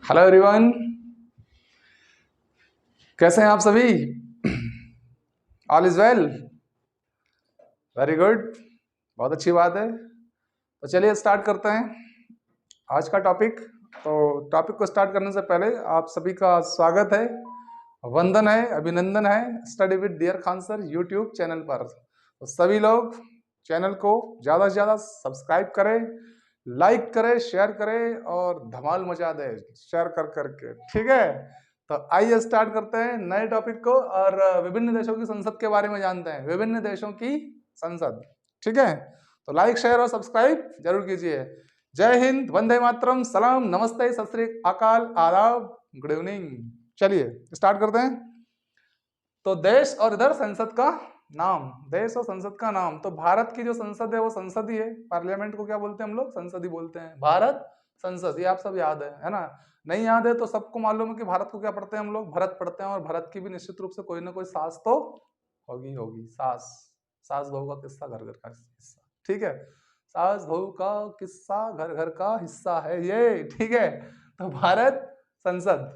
Hello everyone, कैसे हैं आप सभी? All is well, very good, बहुत अच्छी बात है। तो चलिए स्टार्ट करते हैं आज का टॉपिक। तो टॉपिक को स्टार्ट करने से पहले आप सभी का स्वागत है, वंदन है, अभिनंदन है study with dear Khan sir YouTube channel पर। तो सभी लोग चैनल को ज़्यादा से ज़्यादा सब्सक्राइब करें, लाइक करें, शेयर करें और धमाल मचा दें शेयर कर करके, ठीक है? तो आइए स्टार्ट करते हैं नए टॉपिक को और विभिन्न देशों की संसद के बारे में जानते हैं। विभिन्न देशों की संसद, ठीक है? तो लाइक, शेयर और सब्सक्राइब जरूर कीजिए। जय हिंद, वंदे मातरम, सलाम, नमस्ते, सत श्री अकाल, आदाब, गुड इवनिंग। चलिए स्टार्ट करते हैं। तो देश और इधर संसद का नाम, देश और संसद का नाम। तो भारत की जो संसद है वो संसद ही है। पार्लियामेंट को क्या बोलते हैं हम लोग? संसद ही बोलते हैं। भारत संसद, ये आप सब याद है ना? नहीं याद है तो सबको मालूम है कि भारत को क्या पढ़ते हैं हम लोग? भरत पढ़ते हैं। और भरत की भी निश्चित रूप से कोई ना कोई सास तो होगी होगी। सास, सास बहू का किस्सा घर घर का हिस्सा, ठीक है? सास बहू का किस्सा घर घर का हिस्सा है ये, ठीक है? तो भारत संसद,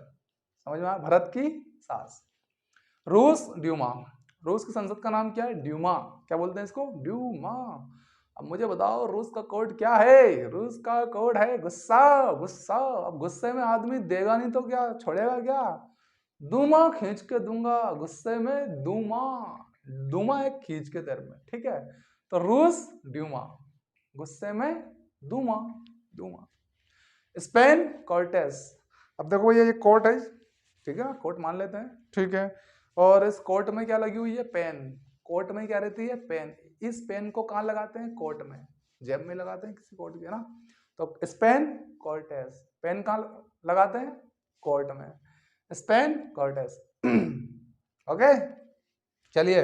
समझ में आया? भरत की सास। रूस ड्यूमा, रूस की संसद का नाम क्या है? ड्यूमा। क्या बोलते हैं इसको? ड्यूमा। अब मुझे बताओ रूस का कोड क्या है? रूस का कोड है गुस्सा, गुस्सा। अब गुस्से में आदमी देगा नहीं तो क्या छोड़ेगा क्या? दूमा खींच के दूंगा, गुस्से में दूमा। दूमा एक खींच के तेर में, ठीक है? तो रूस ड्यूमा, गुस्से में दूमा, दूमा। Spain Cortes. अब देखो ये कोर्ट है, ठीक है? कोर्ट मान लेते हैं, ठीक है? और इस कोर्ट में क्या लगी हुई है? पेन। कोर्ट में क्या रहती है? पेन। इस पेन को कहाँ लगाते हैं? कोर्ट में, जेब में लगाते हैं किसी कोर्ट के ना। तो स्पेन कॉर्टेस, पेन कहाँ लगाते हैं? कोर्ट में। Spain Cortes. ओके, चलिए।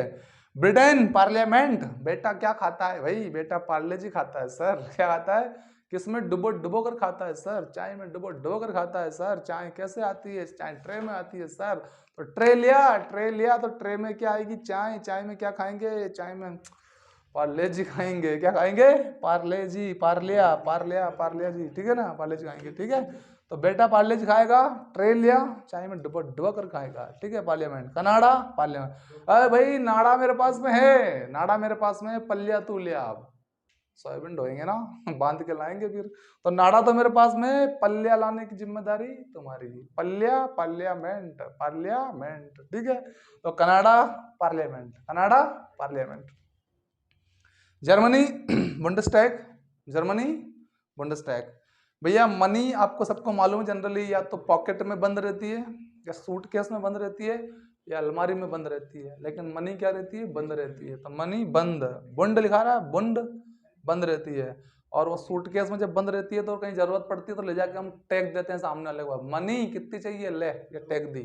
Britain parliament. बेटा क्या खाता है भाई? बेटा पार्ले जी खाता है सर। क्या खाता है? किसमें? डुबो डुबो कर खाता है सर। चाय में डुबो डुबो कर खाता है सर। चाय कैसे आती है? चाय ट्रे में आती है सर। तो ट्रे लिया, ट्रे लिया तो ट्रे में क्या आएगी? चाय। चाय में क्या खाएंगे? चाय में पार्ले जी खाएंगे। क्या खाएंगे? पार्ले जी, पार्लिया, पार्लिया, पार्लिया जी, ठीक है ना? पार्ले जी खाएंगे, ठीक है? तो बेटा पार्ले जी खाएगा, ट्रे लिया, चाय में डुबो डुबो कर खाएगा, ठीक है? पार्लियामेंट। Canada parliament. अरे भाई नाड़ा मेरे पास में है, नाड़ा मेरे पास में है, पल्लिया तू लिया। अब सोयाबीन ढोएंगे ना, बांध के लाएंगे फिर। तो नाड़ा तो मेरे पास में है, पल्लिया लाने की जिम्मेदारी तुम्हारी। पल्लिया, पार्लियामेंट, पार्लियामेंट, ठीक है? तो Canada parliament, Canada parliament. Germany Bundestag, Germany Bundestag. भैया मनी आपको सबको मालूम है जनरली या तो पॉकेट में बंद रहती है, या सूटकेस में बंद रहती है, या अलमारी में बंद रहती है। लेकिन मनी क्या रहती है? बंद रहती है। तो मनी बंद, बुंड लिखा रहा है, बुंड बंद रहती है। और वो सूटकेस में जब बंद रहती है तो कहीं जरूरत पड़ती है तो ले जाके हम टैग देते हैं सामने वाले को, मनी कितनी चाहिए ले, ये टैग दी।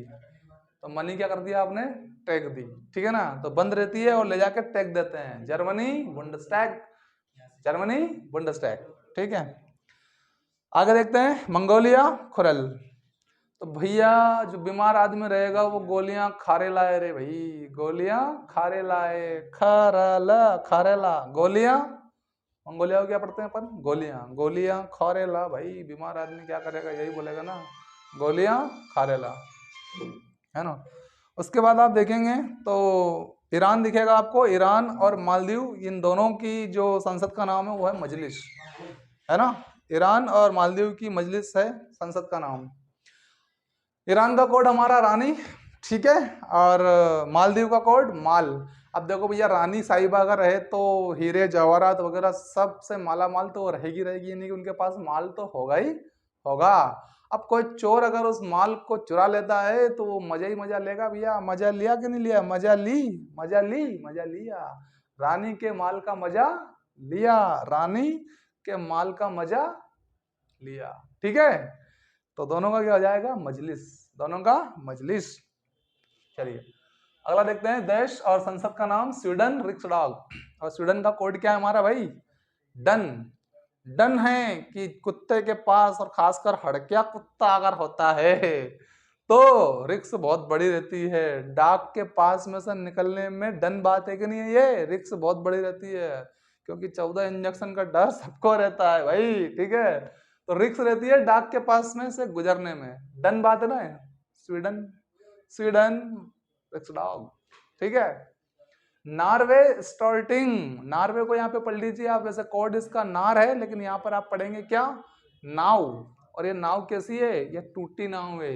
तो मनी क्या कर दिया आपने? टैग दी, ठीक है ना? तो बंद रहती है और ले जाके टैग देते हैं। जर्मनी बुंडस्टैग, जर्मनी बुंडस्टैग, ठीक है? आगे देखते हैं, मंगोलिया खुरल। तो भैया जो बीमार आदमी रहेगा वो गोलियां खारे लाए रे भाई, गोलियां खारे लाए, खरला खारेला, गोलियां। मंगोलिया को क्या पढ़ते हैं अपन? गोलियां, गोलियां खारेला। भाई बीमार आदमी क्या करेगा? यही बोलेगा ना, गोलियां खारेला, है ना? उसके बाद आप देखेंगे तो ईरान दिखेगा आपको। ईरान और मालदीव, इन दोनों की जो संसद का नाम है वो है मजलिस, है ना? ईरान और मालदीव की मजलिस है संसद का नाम। ईरान का कोड हमारा रानी, ठीक है? और मालदीव का कोड माल। अब देखो भैया रानी साहिबा अगर रहे तो हीरे जवाहरात वगैरह सबसे माला माल तो रहेगी रहेगी, नहीं कि उनके पास माल तो होगा ही होगा। अब कोई चोर अगर उस माल को चुरा लेता है तो वो मजा ही मजा लेगा भैया। मजा लिया कि नहीं लिया? मजा ली, मजा ली, मजा लिया। रानी के माल का मजा लिया, रानी के माल का मजा लिया, ठीक है? तो दोनों का क्या हो जाएगा? मजलिस, दोनों का मजलिस। चलिए अगला देखते हैं, देश और संसद का नाम स्वीडन रिक्सडॉग। और स्वीडन का कोड क्या है हमारा भाई? डन। डन है कि कुत्ते के पास, और खासकर हड़किया कुत्ता अगर होता है तो रिक्स बहुत बड़ी रहती है। डाक के पास में से निकलने में डन बात है कि नहीं है? ये रिक्स बहुत बड़ी रहती है, क्योंकि 14 इंजेक्शन का डर सबको रहता है भाई, ठीक है? तो रिक्स रहती है डाक के पास में से गुजरने में। डन बात है ना, स्वीडन, स्वीडन रिक्स डॉग, ठीक है। नॉर्वे स्टार्टिंग, नॉर्वे को यहाँ पे पढ़ लीजिए आप, वैसे कोड इसका नार है लेकिन यहाँ पर आप पढ़ेंगे क्या, नाव। और ये नाव कैसी है, ये टूटी नाव है।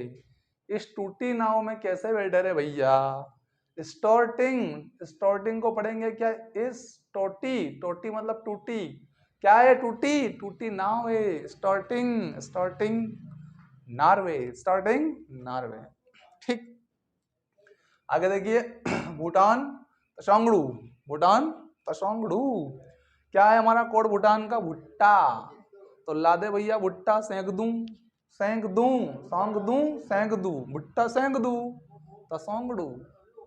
इस टूटी नाव में कैसे वेल्डर है भैया, स्टार्टिंग, स्टार्टिंग को पढ़ेंगे क्या, इस टोटी, टोटी मतलब टूटी, क्या है टूटी, टूटी नाव है, starting, starting Norway, starting Norway, ठीक। आगे देखिए भूटान तशोंगड़ू, भूटान तशोंगड़ू, क्या है हमारा कोड भूटान का, भुट्टा। तो ला दे भैया भुट्टा, सेंक दूं, सेंक दूं, सौंग दूं, सेंक दूं, भुट्टा सेंक दूं, तसोंगड़ू,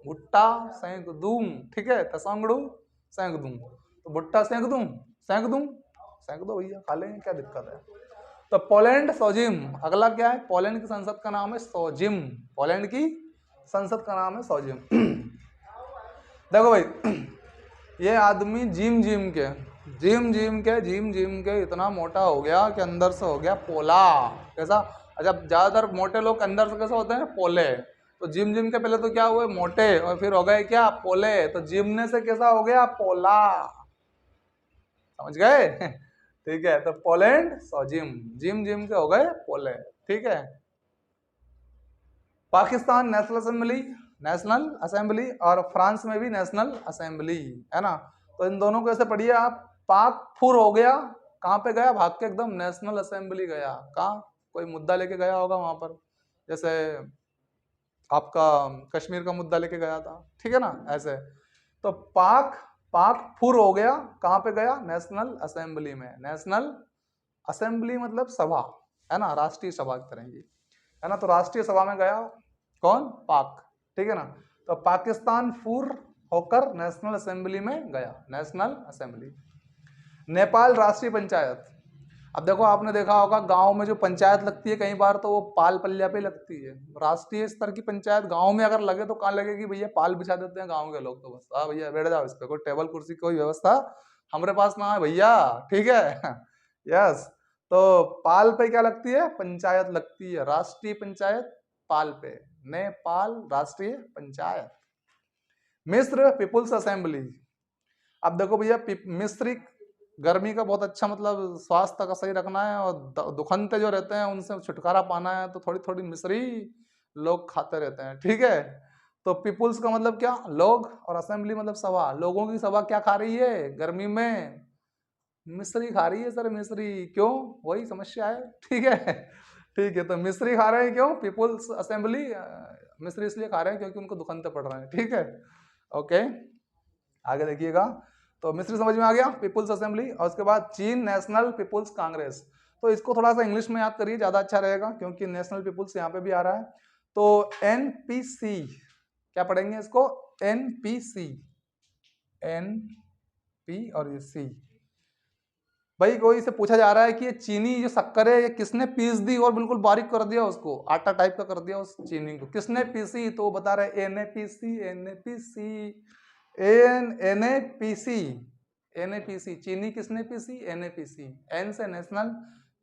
भुट्टा सेंक दूं, ठीक है, तसोंगड़ू सेंक दूं। तो भुट्टा सेंक दूं, सेंक दूं, सेंक दो भैया, खा लेंगे, क्या दिक्कत है। तो पोलैंड सोजिम, अगला क्या है, पोलैंड की संसद का नाम है सोजिम, पोलैंड की संसद का नाम है सोजिम। देखो भाई ये आदमी जिम जिम के, जिम जिम के, जिम जिम के इतना मोटा हो गया कि अंदर से हो गया पोला। कैसा, जब ज्यादातर मोटे लोग अंदर से कैसे होते हैं, पोले। तो जिम जिम के पहले तो क्या हुए, मोटे, और फिर हो गए क्या, पोले। तो जिमने से कैसा हो गया, पोला, समझ गए। ठीक है, तो पोलैंड सोजिम, जिम जिम के हो गए पोले, ठीक है। Pakistan national assembly, national assembly, और फ्रांस में भी नेशनल असेंबली, है ना। तो इन दोनों को ऐसे पढ़िए आप, पाक फुर हो गया, कहाँ पे गया, भाग के एकदम नेशनल असेंबली गया, कहाँ, कोई मुद्दा लेके गया होगा वहां पर, जैसे आपका कश्मीर का मुद्दा लेके गया था, ठीक है ना, ऐसे। तो पाक, पाक फुर हो गया, कहाँ पे गया, नेशनल असेंबली में। नेशनल असेंबली मतलब सभा, है ना, राष्ट्रीय सभा की तरह की, है ना। तो राष्ट्रीय सभा में गया कौन, पाक, ठीक है ना। तो पाकिस्तान फुर होकर नेशनल असेंबली में गया, नेशनल असेंबली। नेपाल राष्ट्रीय पंचायत, अब देखो आपने देखा होगा गांव में जो पंचायत लगती है कई बार तो वो पाल पल्लिया पे लगती है। राष्ट्रीय स्तर की पंचायत गांव में अगर लगे तो कहाँ लगेगी भैया, पाल बिछा देते हैं गांव के लोग, तो बस हाँ भैया बैठ जाओ इस पे, कोई टेबल कुर्सी कोई व्यवस्था हमारे पास ना है भैया, ठीक है। यस, तो पाल पे क्या लगती है, पंचायत लगती है, राष्ट्रीय पंचायत पाल पे, नेपाल राष्ट्रीय पंचायत। मिस्र पीपुल्स असेंबली, अब देखो भैया मिस्री गर्मी का बहुत अच्छा, मतलब स्वास्थ्य का सही रखना है और दुखंते जो रहते हैं उनसे छुटकारा पाना है, तो थोड़ी थोड़ी मिश्री लोग खाते रहते हैं, ठीक है। तो पीपुल्स का मतलब क्या, लोग, और असेंबली मतलब सभा, लोगों की सभा क्या खा रही है गर्मी में, मिश्री खा रही है सर, मिश्री, क्यों, वही समस्या है, ठीक है। ठीक है, तो मिश्री खा रहे हैं क्यों, पीपुल्स असेंबली मिश्री इसलिए खा रहे हैं क्योंकि उनको दुखंते पड़ रहे हैं, ठीक है। ओके, आगे देखिएगा, तो मिस्री समझ में आ गया, पीपुल्स असेंबली। और उसके बाद चीन नेशनल पीपुल्स कांग्रेस, तो इसको थोड़ा सा इंग्लिश में याद करिए, ज्यादा अच्छा रहेगा क्योंकि नेशनल पीपुल्स यहाँ पे भी आ रहा है। तो एनपीसी, क्या पढ़ेंगे इसको, एनपीसी, एनपी और ये सी। भाई कोई से पूछा जा रहा है कि ये चीनी जो शक्कर है ये किसने पीस दी और बिल्कुल बारीक कर दिया उसको, आटा टाइप का कर दिया उस चीनी को, किसने पीसी, तो बता रहे एनएपीसी, एनएपीसी, एनएपीसी, एनएपीसी, चीनी किसने पीसी, एनएपीसी। एन से नेशनल,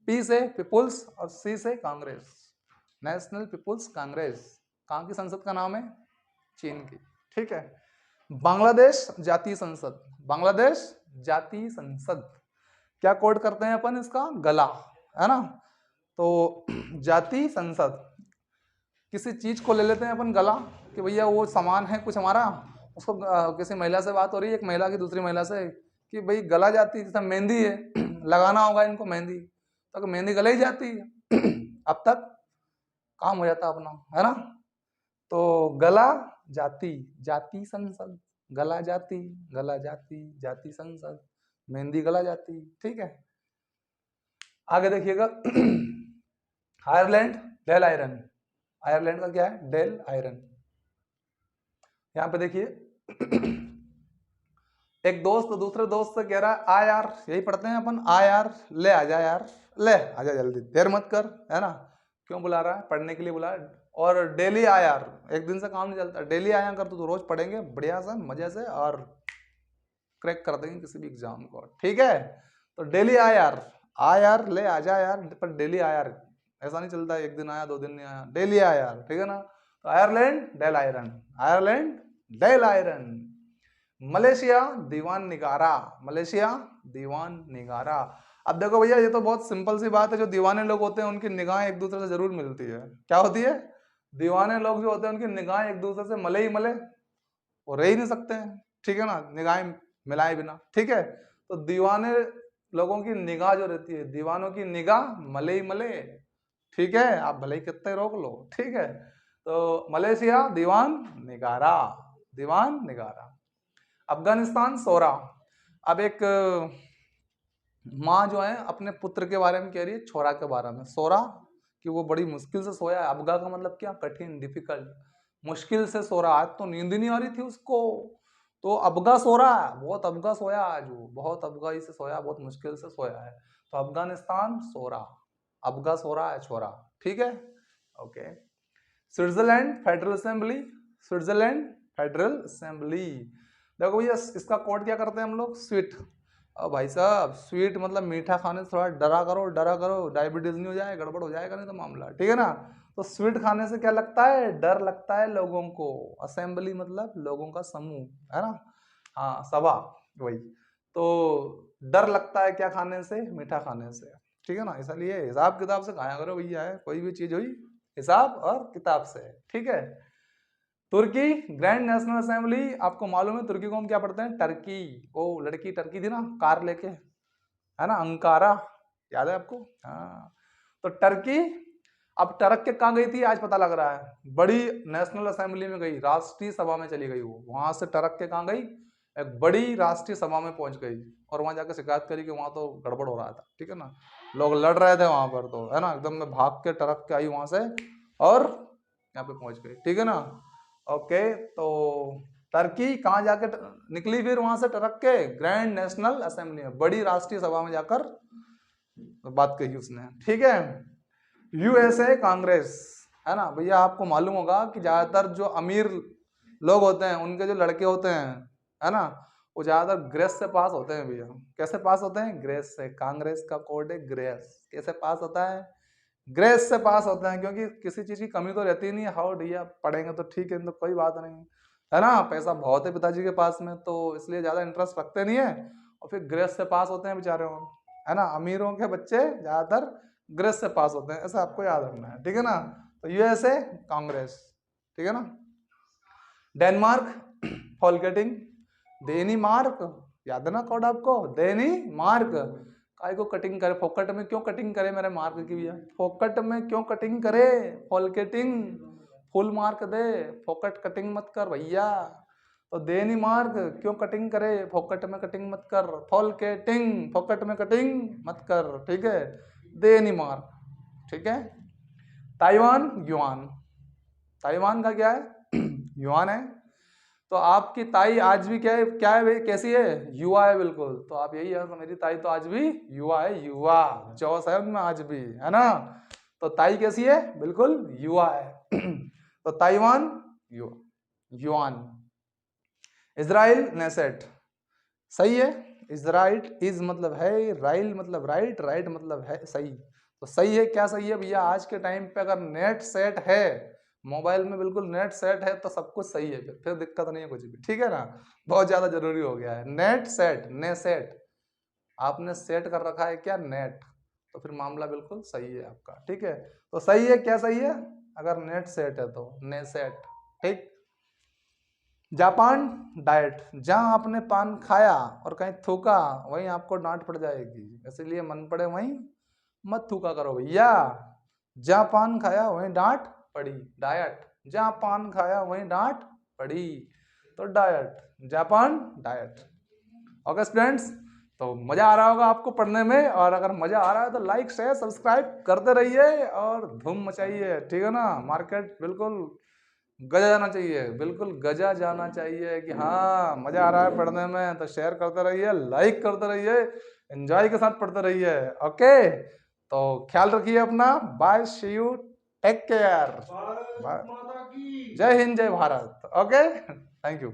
पी से पीपुल्स और सी से कांग्रेस, नेशनल पीपुल्स कांग्रेस। कहाँ की संसद का नाम है, चीन की, ठीक है। बांग्लादेश जातीय संसद, बांग्लादेश जातीय संसद, क्या कोड करते हैं अपन इसका, गला, है ना। तो जातीय संसद, किसी चीज को ले लेते हैं अपन गला, कि भैया वो सामान है कुछ हमारा, उसको किसी महिला से बात हो रही है, एक महिला की दूसरी महिला से, कि भाई गला जाती, जैसे मेहंदी है, लगाना होगा इनको मेहंदी, तो मेहंदी गले ही जाती है। अब तक काम हो जाता अपना, है ना। तो गला जाति, जाति संसद, गला जाति, गला जाति, जाति संसद, मेहंदी गला जाती, ठीक है। आगे देखिएगा आयरलैंड डेल आयरन, आयरलैंड का क्या है, डेल आयरन। यहां पे देखिए एक दोस्त दूसरे दोस्त से कह रहा है आ यार, यही पढ़ते हैं अपन, आ यार, ले आ जा यार, ले आ जा जल्दी, देर मत कर, है ना। क्यों बुला रहा है, पढ़ने के लिए बुला। और डेली आ यार, एक दिन से काम नहीं चलता, डेली आया कर तो रोज पढ़ेंगे बढ़िया से मजे से और क्रैक कर देंगे किसी भी एग्जाम को, ठीक है। तो डेली आ यार, आ यार, ले आ जा यार, पर डेली आ यार, ऐसा नहीं चलता एक दिन आया 2 दिन नहीं आया, डेली आ यार, ठीक है ना। तो Ireland Dail Eireann, Ireland Dail Eireann. Malaysia Dewan Negara, Malaysia Dewan Negara. अब देखो भैया, ये तो बहुत सिंपल सी बात है, जो दीवाने लोग होते हैं उनकी निगाहें एक दूसरे से जरूर मिलती है। क्या होती है? दीवाने लोग जो होते हैं उनकी निगाहें एक दूसरे से मले ही मले, वो रह ही नहीं सकते हैं, ठीक है ना, निगाहें मिलाए बिना, ठीक है। तो दीवाने लोगों की निगाह जो रहती है, दीवानों की निगाह मले ही मले, ठीक है, आप भले ही कितने रोक लो, ठीक है। तो मलेशिया दीवान निगारा, दीवान निगारा। अफगानिस्तान सोरा। अब एक माँ जो है अपने पुत्र के बारे में कह रही है, छोरा के बारे में, सोरा, कि वो बड़ी मुश्किल से सोया है। अबगा का मतलब क्या? कठिन, डिफिकल्ट, मुश्किल से सो रहा। आज तो नींद नहीं आ रही थी उसको, तो अबगा सो रहा है, बहुत अबगा सोया आज, वो बहुत अबगाई से सोया, बहुत मुश्किल से सोया है। तो अफगानिस्तान सोरा, अबगा सो रहा है छोरा, ठीक है, okay. Switzerland federal assembly, Switzerland federal assembly. देखो भैया, इसका कोड क्या करते हैं हम लोग? स्वीट। अब भाई साहब, स्वीट मतलब मीठा खाने से थोड़ा डरा करो, डरा करो, डायबिटीज नहीं हो जाए, गड़बड़ हो जाएगा नहीं तो मामला, ठीक है ना। तो स्वीट खाने से क्या लगता है? डर लगता है लोगों को। असेंबली मतलब लोगों का समूह, है ना, हाँ, सभा, वही। तो डर लगता है क्या खाने से? मीठा खाने से, ठीक है ना। इसलिए हिसाब किताब से खाया करो भैया, है कोई भी चीज हुई हिसाब और किताब से, ठीक है। तुर्की ग्रैंड नेशनल असेंबली, आपको मालूम है तुर्की को हम क्या पढ़ते हैं? टर्की। वो लड़की टर्की थी ना, कार लेके, है ना, अंकारा, याद है आपको? हाँ। तो टर्की अब टरक के कहाँ गई थी आज पता लग रहा है, बड़ी नेशनल असेंबली में गई, राष्ट्रीय सभा में चली गई। वो वहां से टरक के कहाँ गई? एक बड़ी राष्ट्रीय सभा में पहुंच गई, और वहां जाकर शिकायत करी कि वहां तो गड़बड़ हो रहा था, ठीक है ना, लोग लड़ रहे थे वहां पर, तो है ना, एकदम में भाग के टरक के आई वहां से और यहाँ पे पहुंच गई, ठीक है ना, ओके। तो टर्की कहाँ जाके निकली फिर वहां से टरक के? ग्रैंड नेशनल असेंबली में, बड़ी राष्ट्रीय सभा में जाकर बात कही उसने, ठीक है। यूएसए कांग्रेस, है ना भैया, आपको मालूम होगा कि ज्यादातर जो अमीर लोग होते हैं उनके जो लड़के होते हैं, है ना, वो ज्यादातर ग्रेस से पास होते हैं भैया। कैसे पास होते हैं? ग्रेस से। कांग्रेस का कोड है ग्रेस। कैसे पास होता है? ग्रेस से पास होते हैं, क्योंकि किसी चीज की कमी तो रहती नहीं है। हाउ भैया, पढ़ेंगे तो ठीक है, तो कोई बात नहीं, है ना, पैसा बहुत है पिताजी के पास में, तो इसलिए ज्यादा इंटरेस्ट रखते नहीं है, और फिर ग्रेस से पास होते हैं बेचारे, है ना। अमीरों के बच्चे ज्यादातर ग्रेस से पास होते हैं, ऐसा आपको याद रखना है, ठीक है ना। तो यूएसए कांग्रेस, ठीक है ना। डेनमार्क फॉलकेटिंग, डेनीमार्क, याद है ना कोड आपको? डेनीमार्क। काय को कटिंग करे? फोकट में क्यों कटिंग करे मेरे मार्क की भैया? फोकट में क्यों कटिंग करे? फॉलकेटिंग, फुल मार्क दे, फोकट कटिंग मत कर भैया। तो डेनीमार्क क्यों कटिंग करे? फोकट में कटिंग मत कर, फॉलकेटिंग, फोकट में कटिंग मत कर, ठीक है, डेनीमार्क, ठीक है। ताइवान युआन, ताइवान का क्या है? युआन है। तो आपकी ताई आज भी क्या है भाई? कैसी है? युवा है, बिल्कुल। तो आप यही है, तो मेरी ताई तो आज भी युवा है, युवा, जोश है उनमें आज भी, है ना। तो ताई कैसी है? बिल्कुल युवा है। तो ताइवान युआन। इजराइल नेसेट, सही है। इजराइल, इज मतलब है, राइल मतलब राइट, राइट मतलब है सही। तो सही है, क्या सही है भैया? आज के टाइम पे अगर नेट सेट है मोबाइल में, बिल्कुल नेट सेट है, तो सब कुछ सही है, फिर दिक्कत नहीं है कुछ भी, ठीक है ना। बहुत ज्यादा जरूरी हो गया है नेट सेट, ने सेट, आपने सेट कर रखा है क्या? नेट, तो फिर मामला बिल्कुल सही है आपका, ठीक है। तो सही है, क्या सही है? अगर नेट सेट है तो ने सेट, ठीक। जापान डाइट, जहां आपने पान खाया और कहीं थूका वहीं आपको डांट पड़ जाएगी, इसलिए मन पड़े वहीं मत थूका करो भैया। जहां पान खाया वहीं डांट पड़ी, डाइट। जहां पान खाया वहीं डांट पड़ी, तो diet, Japan diet. Okay students, तो मजा आ रहा होगा आपको पढ़ने में, और अगर मजा आ रहा है तो लाइक शेयर सब्सक्राइब करते रहिए और धूम मचाइए, ठीक है ना। मार्केट बिल्कुल गजा जाना चाहिए, बिल्कुल गजा जाना चाहिए कि हाँ मजा आ रहा है पढ़ने में, तो शेयर करते रहिए, लाइक करते रहिए, एंजॉय के साथ पढ़ते रहिए, ओके। तो ख्याल रखिए अपना, bye, see you, take care, जय हिंद, जय भारत, ओके, थैंक यू।